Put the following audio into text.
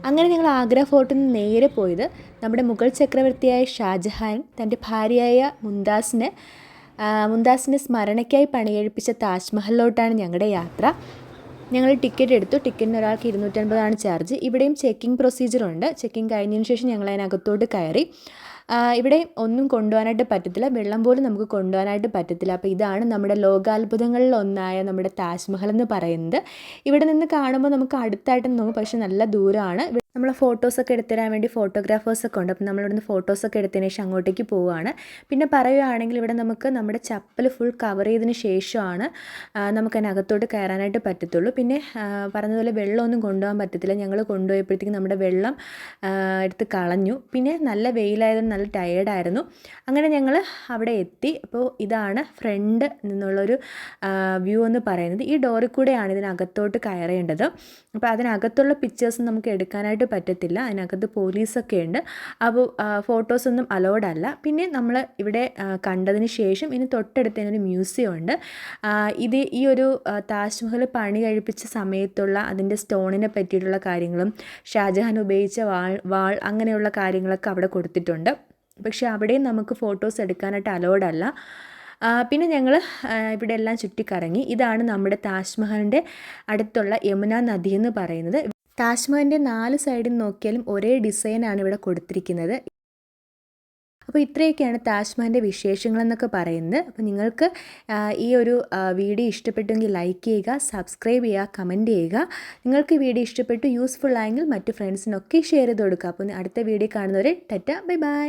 അങ്ങനെ ഞങ്ങൾ ആഗ്ര ഫോർട്ടിൽ നിന്ന് നേരെ പോയത് നമ്മുടെ മുഗൾ ചക്രവർത്തിയായ ഷാജഹാൻ തൻ്റെ ഭാര്യയായ മുംതാസിൻ്റെ സ്മരണയ്ക്കായി പണികഴിപ്പിച്ച താജ്മഹലിലോട്ടാണ് ഞങ്ങളുടെ യാത്ര. ഞങ്ങൾ ടിക്കറ്റ് എടുത്തു. ടിക്കറ്റിന് ഒരാൾക്ക് 250 ചാർജ്. ഇവിടെയും ചെക്കിംഗ് പ്രൊസീജിയറുണ്ട്. ചെക്കിംഗ് കഴിഞ്ഞതിന് ശേഷം ഞങ്ങൾ അതിനകത്തോട്ട് കയറി. ഇവിടെ ഒന്നും കൊണ്ടുപോകാനായിട്ട് പറ്റത്തില്ല, വെള്ളം പോലും നമുക്ക് കൊണ്ടുപോകാനായിട്ട് പറ്റത്തില്ല. അപ്പോൾ ഇതാണ് നമ്മുടെ ലോകാത്ഭുതങ്ങളിൽ ഒന്നായ നമ്മുടെ താജ്മഹൽ എന്ന് പറയുന്നത്. ഇവിടെ നിന്ന് കാണുമ്പോൾ നമുക്ക് അടുത്തായിട്ട് നോക്കും, പക്ഷെ നല്ല ദൂരമാണ്. നമ്മൾ ഫോട്ടോസൊക്കെ എടുത്തുതരാൻ വേണ്ടി ഫോട്ടോഗ്രാഫേഴ്സൊക്കെ ഉണ്ട്. അപ്പം നമ്മളിവിടുന്ന് ഫോട്ടോസൊക്കെ എടുത്തതിന് ശേഷം അങ്ങോട്ടേക്ക് പോവുകയാണ്. പിന്നെ പറയുകയാണെങ്കിൽ ഇവിടെ നമുക്ക് നമ്മുടെ ചപ്പൽ ഫുൾ കവർ ചെയ്തതിന് ശേഷമാണ് നമുക്ക് അതിനകത്തോട്ട് കയറാനായിട്ട് പറ്റത്തുള്ളൂ. പിന്നെ പറഞ്ഞതുപോലെ വെള്ളമൊന്നും കൊണ്ടുപോകാൻ പറ്റത്തില്ല. ഞങ്ങൾ കൊണ്ടുപോയപ്പോഴത്തേക്കും നമ്മുടെ വെള്ളം എടുത്ത് കളഞ്ഞു. പിന്നെ നല്ല വെയിലായതുകൊണ്ട് നല്ല ടയേർഡായിരുന്നു. അങ്ങനെ ഞങ്ങൾ അവിടെ എത്തി. അപ്പോൾ ഇതാണ് ഫ്രണ്ട് നിന്നുള്ളൊരു വ്യൂ എന്ന് പറയുന്നത്. ഈ ഡോറിൽ കൂടെയാണ് ഇതിനകത്തോട്ട് കയറേണ്ടത്. അപ്പോൾ അതിനകത്തുള്ള പിക്ചേഴ്സ് നമുക്ക് എടുക്കാനായിട്ട് പറ്റത്തില്ല, അതിനകത്ത് പോലീസൊക്കെ ഉണ്ട്. അപ്പോൾ ഫോട്ടോസൊന്നും അലൗഡ് അല്ല. പിന്നെ നമ്മൾ ഇവിടെ കണ്ടതിന് ശേഷം ഇനി തൊട്ടടുത്തതിനൊരു മ്യൂസിയം ഉണ്ട്. ഈ ഒരു താജ്മഹൽ പണി കഴിപ്പിച്ച സമയത്തുള്ള അതിൻ്റെ സ്റ്റോണിനെ പറ്റിയിട്ടുള്ള കാര്യങ്ങളും ഷാജഹാൻ ഉപയോഗിച്ച വാൾ അങ്ങനെയുള്ള കാര്യങ്ങളൊക്കെ അവിടെ കൊടുത്തിട്ടുണ്ട്. പക്ഷേ അവിടെയും നമുക്ക് ഫോട്ടോസ് എടുക്കാനായിട്ട് അലൗഡ് അല്ല. പിന്നെ ഞങ്ങൾ ഇവിടെ എല്ലാം ചുറ്റിക്കറങ്ങി. ഇതാണ് നമ്മുടെ താജ്മഹലിൻ്റെ അടുത്തുള്ള യമുന നദി എന്ന് പറയുന്നത്. താജ്മഹലിൻ്റെ 4 സൈഡിൽ നോക്കിയാലും ഒരേ ഡിസൈനാണ് ഇവിടെ കൊടുത്തിരിക്കുന്നത്. അപ്പോൾ ഇത്രയൊക്കെയാണ് താജ്മഹലിൻ്റെ വിശേഷങ്ങളെന്നൊക്കെ പറയുന്നത്. അപ്പോൾ നിങ്ങൾക്ക് ഈ ഒരു വീഡിയോ ഇഷ്ടപ്പെട്ടെങ്കിൽ ലൈക്ക് ചെയ്യുക, സബ്സ്ക്രൈബ് ചെയ്യുക, കമൻറ്റ് ചെയ്യുക. നിങ്ങൾക്ക് വീഡിയോ ഇഷ്ടപ്പെട്ടു യൂസ്ഫുൾ ആയെങ്കിൽ മറ്റു ഫ്രണ്ട്സിനൊക്കെ ഷെയർ ചെയ്ത് കൊടുക്കുക. അപ്പോൾ അടുത്ത വീഡിയോ കാണുന്നവരെ ടാറ്റ, ബൈ ബൈ.